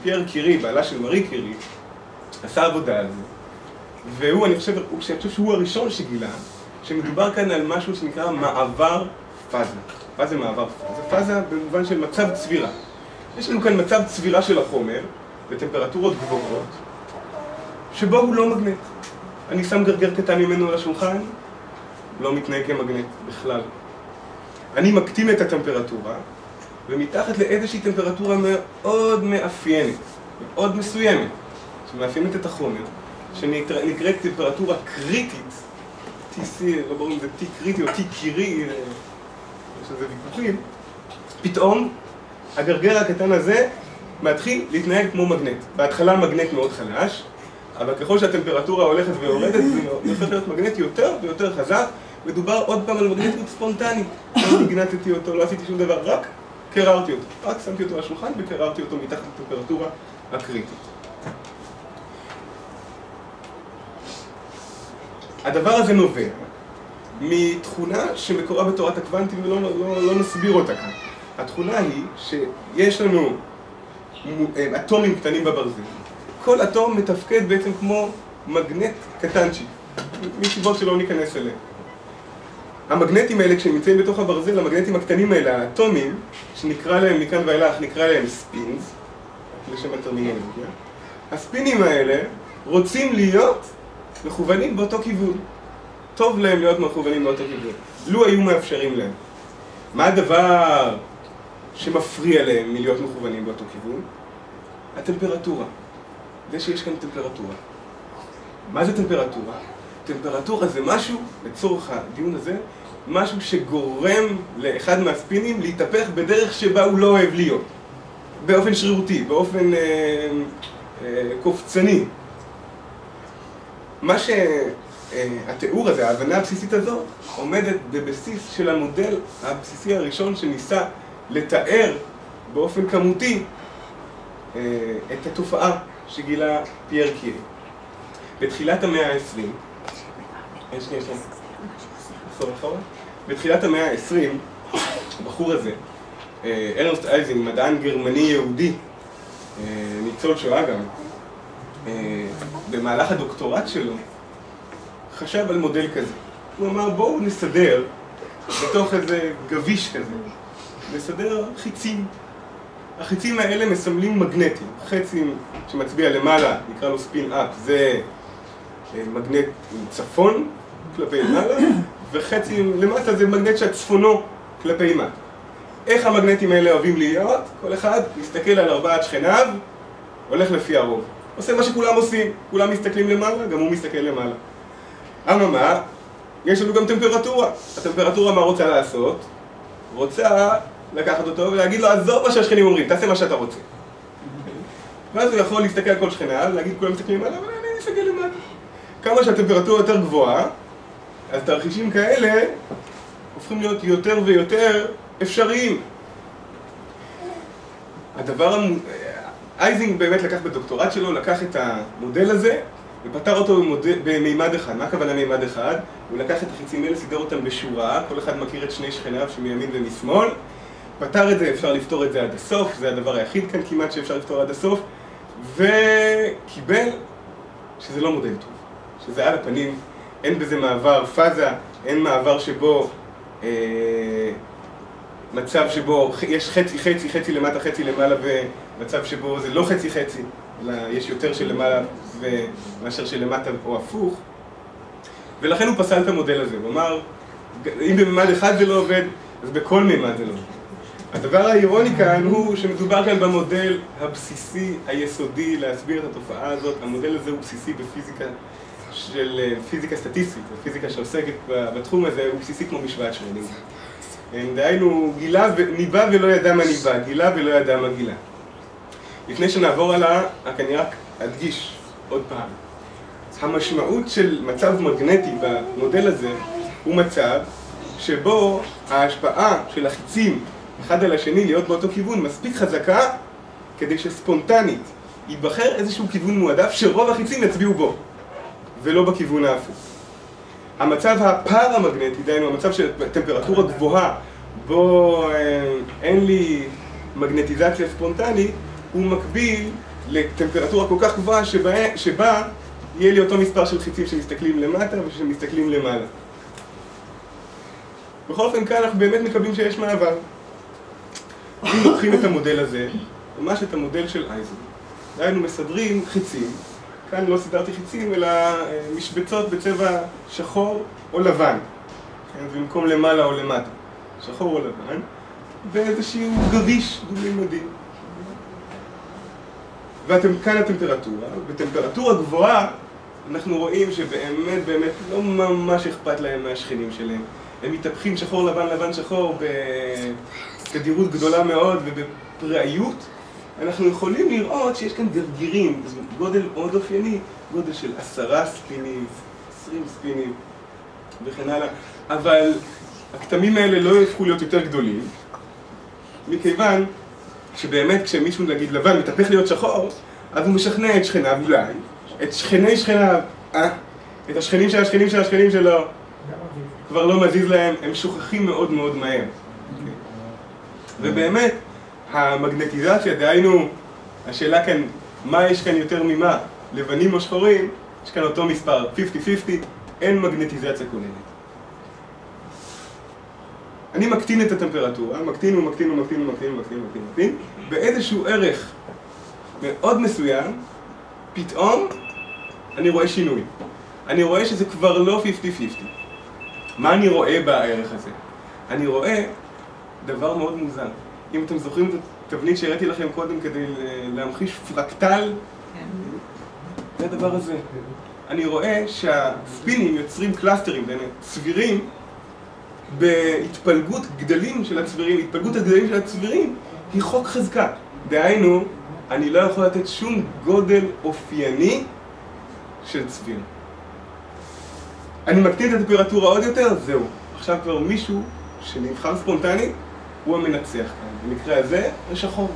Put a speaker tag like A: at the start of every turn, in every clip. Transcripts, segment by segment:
A: פייר קירי, בעלה של מארי קירי, עשה עבודה על זה. והוא, אני חושב שהוא הראשון שגילה, שמדובר כאן על משהו שנקרא מעבר פאזה. מה זה מעבר פאזה? פאזה במובן של מצב צבירה. יש לנו כאן מצב צבירה של החומר, בטמפרטורות גבוהות, שבו הוא לא מגנט. אני שם גרגר קטן ממנו על השולחן, לא מתנהג כמגנט בכלל. אני מקטין את הטמפרטורה, ומתחת לאיזושהי טמפרטורה מאוד מאפיינת, מאוד מסוימת, שמאפיינת את החומר, שנקראת טמפרטורה קריטית, TC, לא ברור אם זה T קריטי או T קירי, יש לזה ויכוחים, פתאום הגרגר הקטן הזה מתחיל להתנהג כמו מגנט. בהתחלה מגנט מאוד חלש, אבל ככל שהטמפרטורה הולכת ויורדת, זה הופך להיות מגנט יותר ויותר חזק. מדובר עוד פעם על מגנטיות ספונטנית. לא הגנטתי אותו, לא עשיתי שום דבר, רק קררתי אותו. רק שמתי אותו על השולחן וקררתי אותו מתחת לטמפרטורה הקריטית. הדבר הזה נובע מתכונה שמקורה בתורת הקוונטים ולא נסביר אותה כאן. התכונה היא שיש לנו אטומים קטנים בברזל. כל אטום מתפקד בעצם כמו מגנט קטנצ'יק, מסיבות שלא ניכנס אליהם. המגנטים האלה, כשהם נמצאים בתוך הברזל, המגנטים הקטנים האלה, האטומים, שנקרא להם מכאן ואילך, נקרא להם ספינס, לשם הטרמינולוגיה, הספינים האלה רוצים להיות מכוונים באותו כיוון. טוב להם להיות מכוונים באותו כיוון. לו היו מאפשרים להם. מה הדבר שמפריע להם מלהיות מכוונים באותו כיוון? הטמפרטורה. זה שיש כאן טמפרטורה. מה זה טמפרטורה? טמפרטורה זה משהו, לצורך הדיון הזה, משהו שגורם לאחד מהספינים להתהפך בדרך שבה הוא לא אוהב להיות. באופן שרירותי, באופן קופצני. מה שהתיאור הזה, ההבנה הבסיסית הזו, עומדת בבסיס של המודל הבסיסי הראשון שניסה לתאר באופן כמותי את התופעה שגילה פייר קירי. בתחילת המאה ה-20, בתחילת המאה ה-20, הבחור הזה, ארנסט אייזינג, מדען גרמני יהודי, ניצול שואה גם, במהלך הדוקטורט שלו, חשב על מודל כזה. הוא אמר, בואו נסדר בתוך איזה גביש כזה, נסדר חיצים. החיצים האלה מסמלים מגנטים. חצי שמצביע למעלה, נקרא לו ספין אפ, זה מגנט צפון כלפי מעלה, וחצי למטה זה מגנט שהצפונו כלפי מטה. איך המגנטים האלה אוהבים להיות? כל אחד מסתכל על ארבעת שכניו, הולך לפי הרוב. עושה מה שכולם עושים, כולם מסתכלים למעלה, גם הוא מסתכל למעלה. אממה, יש לנו גם טמפרטורה. הטמפרטורה מה רוצה לעשות? רוצה לקחת אותו ולהגיד לו, עזוב מה שהשכנים אומרים, תעשה מה שאתה רוצה. ואז הוא יכול להסתכל על כל שכניו, להגיד כולם מסתכלים למעלה, אבל אני מסתכל למטה. כמה שהטמפרטורה יותר גבוהה, אז תרחישים כאלה הופכים להיות יותר ויותר אפשריים. אייזינג באמת לקח בדוקטורט שלו, לקח את המודל הזה ופתר אותו במימד אחד. מה הכוונה מימד אחד? הוא לקח את החיצים האלה, סידר אותם בשורה, כל אחד מכיר את שני שכניו שמימין ומשמאל, פתר את זה, אפשר לפתור את זה עד הסוף, זה הדבר היחיד כאן כמעט שאפשר לפתור עד הסוף, וקיבל שזה לא מודל טוב, שזה על הפנים, אין בזה מעבר פאזה, אין מעבר שבו מצב שבו יש חצי למטה, חצי למעלה, ומצב שבו זה לא חצי, אלא יש יותר של למעלה מאשר של למטה או הפוך. ולכן הוא פסל את המודל הזה, הוא אמר, אם בממד אחד זה לא עובד, אז בכל ממד זה לא עובד. הדבר האירוני כאן הוא שמדובר כאן במודל הבסיסי, היסודי, להסביר את התופעה הזאת. המודל הזה הוא בסיסי בפיזיקה של פיזיקה סטטיסטית, הפיזיקה שעוסקת בתחום הזה, הוא בסיסי כמו משוואת שרודינגר. דהיינו, ניבא ולא ידע מה ניבא, גילה ולא ידע מה גילה. לפני שנעבור עליה, אני רק אדגיש עוד פעם. המשמעות של מצב מגנטי במודל הזה הוא מצב שבו ההשפעה של החיצים אחד על השני להיות באותו כיוון מספיק חזקה כדי שספונטנית ייבחר איזשהו כיוון מועדף שרוב החיצים יצביעו בו ולא בכיוון ההפוך. המצב הפארמגנטי, דהיינו המצב של טמפרטורה גבוהה בו אין לי מגנטיזציה ספונטנית, הוא מקביל לטמפרטורה כל כך גבוהה שבה יהיה לי אותו מספר של חיצים שמסתכלים למטה ושמסתכלים למעלה. בכל אופן כאן אנחנו באמת מקבלים שיש מעבר. אם לוקחים את המודל הזה, ממש את המודל של אייזנברג, היינו מסדרים חיצים, כאן לא סידרתי חיצים אלא משבצות בצבע שחור או לבן, במקום למעלה או למטה, שחור או לבן, באיזשהו גביש דו-מימדי. וכאן הטמפרטורה, בטמפרטורה גבוהה אנחנו רואים שבאמת באמת לא ממש אכפת להם מהשכנים שלהם. הם מתהפכים שחור לבן לבן שחור בתדירות גדולה מאוד ובפראיות. אנחנו יכולים לראות שיש כאן גרגירים, גודל מאוד אופייני, גודל של 10 ספינים, 20 ספינים וכן הלאה. אבל הכתמים האלה לא יהפכו להיות יותר גדולים, מכיוון שבאמת כשמישהו נגיד לבן מתהפך להיות שחור, אז הוא משכנע את שכניו אולי, את שכני שכניו, את השכנים של השכנים של השכנים שלו, כבר לא מזיז להם, הם שוכחים מאוד מאוד מהר. ובאמת, המגנטיזציה, דהיינו, השאלה כאן, מה יש כאן יותר ממה, לבנים או שחורים, יש כאן אותו מספר, 50-50, אין מגנטיזציה כוללת. אני מקטין את הטמפרטורה, מקטין, באיזשהו ערך מאוד מסוים, פתאום אני רואה שינוי. אני רואה שזה כבר לא 50-50. מה אני רואה בערך הזה? אני רואה דבר מאוד מוזר. אם אתם זוכרים את התבנית שהראיתי לכם קודם כדי להמחיש פרקטל, זה הדבר הזה. אני רואה שהספינים יוצרים קלאסטרים, צבירים, בהתפלגות גדלים של הצבירים. התפלגות הגדלים של הצבירים היא חוק חזקה. דהיינו, אני לא יכול לתת שום גודל אופייני של צביר. אני מקטין את הטמפרטורה עוד יותר, זהו. עכשיו כבר מישהו שנבחר ספונטני, הוא המנצח כאן. במקרה הזה, זה שחור.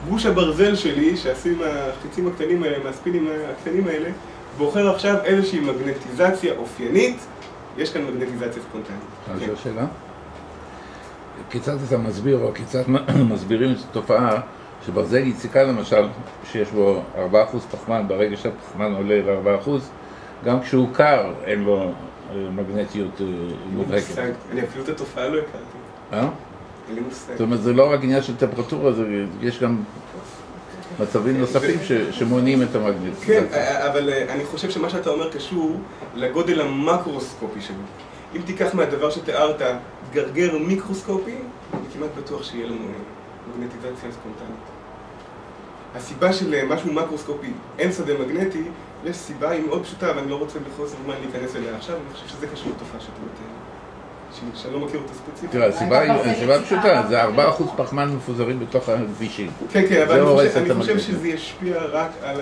A: גוש הברזל שלי, שעשו עם החיצים הקטנים האלה, מהספינים הקטנים האלה, בוחר עכשיו איזושהי מגנטיזציה אופיינית. יש כאן מגנטיזציה ספונטנית.
B: זו שאלה. כיצד אתה מסביר, או כיצד מסבירים את התופעה שברזל יציקה למשל, שיש בו 4% פחמן, ברגע שהפחמן עולה ל-4%, גם כשהוא קר אין לו מגנטיות מובהקת.
A: אני אפילו את התופעה לא הכרתי. אין לי מושג.
B: זאת אומרת, זה לא רק עניין של טמפרטורה, יש גם מצבים נוספים שמונעים את המגנטיזציה.
A: כן, אבל אני חושב שמה שאתה אומר קשור לגודל המקרוסקופי שלו. אם תיקח מהדבר שתיארת גרגר מיקרוסקופי, אני כמעט בטוח שיהיה לנו מגנטיזציה ספונטנית. הסיבה של משהו מקרוסקופי, אין שדה מגנטי, יש סיבה, היא מאוד פשוטה, ואני לא רוצה בחוסר זמן להיכנס אליה עכשיו, אני חושב שזה קשור לתופעה שאתה מתאר. שאני לא מכיר אותה ספציפית.
B: תראה, הסיבה פשוטה, זה 4% פחמן מפוזרים בתוך הכבישים.
A: כן, כן, אבל אני חושב שזה ישפיע רק על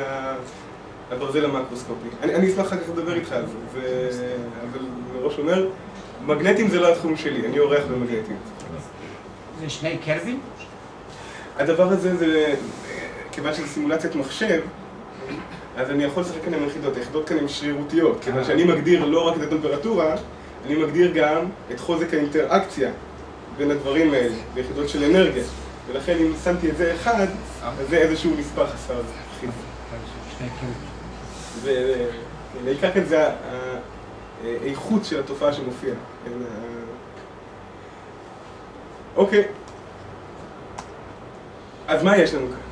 A: הברזל המקרוסקופי. אני אשמח אחר כך לדבר איתך על זה, אבל מראש אומר, מגנטים זה לא התחום שלי, אני עורך במגנטים.
C: זה שני קלווין?
A: הדבר הזה זה, כיוון שזה סימולציית מחשב, אז אני יכול לשחק כאן עם היחידות. היחידות כאן הן שרירותיות, כיוון שאני מגדיר לא רק את הטמפרטורה, אני מגדיר גם את חוזק האינטראקציה בין הדברים האלה, ביחידות של אנרגיה. ולכן אם שמתי את זה אחד, אז זה איזשהו מספר חסר חיבור. ובעיקר כאן זה האיכות של התופעה שמופיעה. אוקיי. אז מה יש לנו כאן?